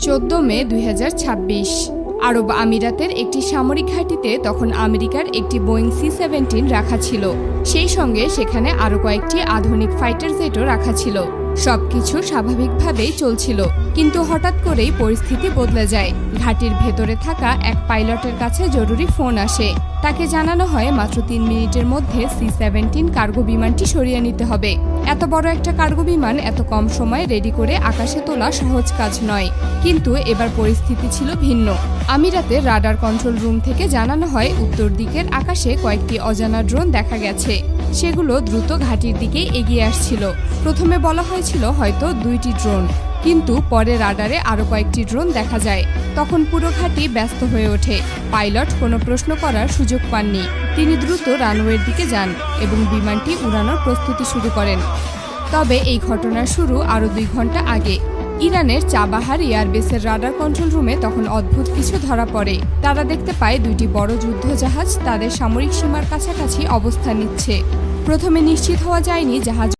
14 মে 2026 আরব আমিরাতের একটি সামরিক ঘাঁটিতে তখন আমেরিকার একটি বোয়িং C-17 রাখা ছিল। সেই সঙ্গে সেখানে আরও কয়েকটি আধুনিক ফাইটার জেটও রাখা ছিল। সবকিছু স্বাভাবিকভাবেই চলছিল, কিন্তু হঠাৎ করেই পরিস্থিতি বদলে যায়। ঘাঁটির ভেতরে থাকা এক পাইলটের কাছে জরুরি ফোন আসে। তাকে জানানো হয় মাত্র 3 মিনিটের মধ্যে C-17 কার্গো বিমানটি সরিয়ে নিতে হবে। এত বড় একটা কার্গো বিমান এত কম সময়ে রেডি করে আকাশে তোলা সহজ কাজ নয়। কিন্তু এবার পরিস্থিতি ছিল ভিন্ন। আমিরাতের রাডার কন্ট্রোল রুম থেকে জানানো হয় উত্তর দিকের আকাশে কয়েকটি অজানা ড্রোন দেখা গেছে। সেগুলো দ্রুত ঘাঁটির দিকে এগিয়ে আসছিল। প্রথমে বলা হয়েছিল হয়তো 2টি ড্রোন, কিন্তু পরে রাডারে আরও কয়েকটি ড্রোন দেখা যায়। তখন পুরো ঘাঁটি ব্যস্ত হয়ে ওঠে। পাইলট কোনো প্রশ্ন করার সুযোগ পাননি। তিনি দ্রুত রানওয়ের দিকে যান এবং বিমানটি উড়ানোর প্রস্তুতি শুরু করেন। তবে এই ঘটনার শুরু আরও 2 ঘন্টা আগে। ইরানের চাবাহার এয়ারবেসের রাডার কন্ট্রোল রুমে তখন অদ্ভুত কিছু ধরা পড়ে। তারা দেখতে পায় 2টি বড় যুদ্ধজাহাজ তাদের সামরিক সীমার কাছাকাছি অবস্থান নিচ্ছে। প্রথমে নিশ্চিত হওয়া যায়নি জাহাজ